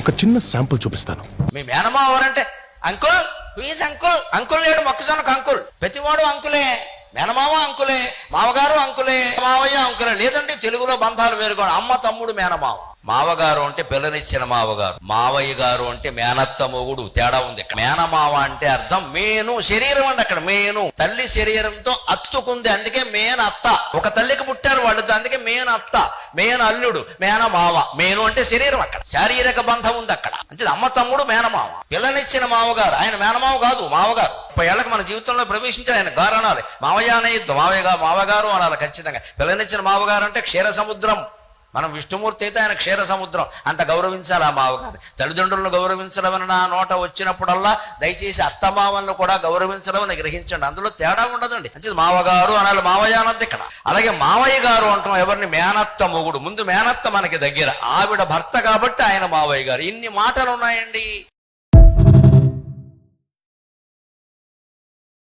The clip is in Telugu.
ఒక చిన్న శాంపుల్ చూపిస్తాను. మీ మేనమావ ఎవరంటే అంకుల్, ప్లీజ్ అంకుల్. అంకుల్ లేడు మొక్కజొన్నకు అంకుల్. ప్రతివాడు అంకులే. మేనమావ అంకులే, మావగారు అంకులే, మావయ్య అంకులే. లేదంటే తెలుగులో బంధాలు వేరుగా అమ్మ తమ్ముడు మేనమావ. మావగారు అంటే పిల్లనిచ్చిన మావగారు, మావయ్య గారు అంటే మేనత్త మొగుడు. తేడా ఉంది ఇక్కడ. మేనమావ అంటే అర్థం మేను, శరీరం అండి. అక్కడ మేను తల్లి శరీరంతో అత్తుకుంది, అందుకే మేన అత్త. ఒక తల్లికి పుట్టారు వాళ్ళు, అందుకే మేన అత్త, మేన అల్లుడు, మేన మావ. మేను అంటే శరీరం, అక్కడ శారీరక బంధం ఉంది అక్కడ. అంటే అమ్మ తమ్ముడు మేనమావ. పిల్లనిచ్చిన మావగారు, ఆయన మేనమావ కాదు, మావగారు. 30 ఏళ్ళకి మన జీవితంలో ప్రవేశించారు ఆయన. గారు అనాలి, మావయ్య అనేది మావగారు అనాలి ఖచ్చితంగా. పిల్లనిచ్చిన మావగారు అంటే క్షీర సముద్రం. మనం విష్ణుమూర్తి అయితే ఆయన క్షీర సముద్రం. అంత గౌరవించాలి ఆ మావగారు. తల్లిదండ్రులను గౌరవించడం అని నా నోట వచ్చినప్పుడల్లా దయచేసి అత్తమామలను కూడా గౌరవించడం అని గ్రహించండి. అందులో తేడా ఉండదండి. అంటే మావగారు అనాలి, మావయ్య అన్నది ఇక్కడ. అలాగే మావయ్య గారు అంటాం ఎవరిని? మేనత్త మొగుడు. ముందు మేనత్త మనకి దగ్గర, ఆవిడ భర్త కాబట్టి ఆయన మావయ్య గారు. ఇన్ని మాటలు ఉన్నాయండి.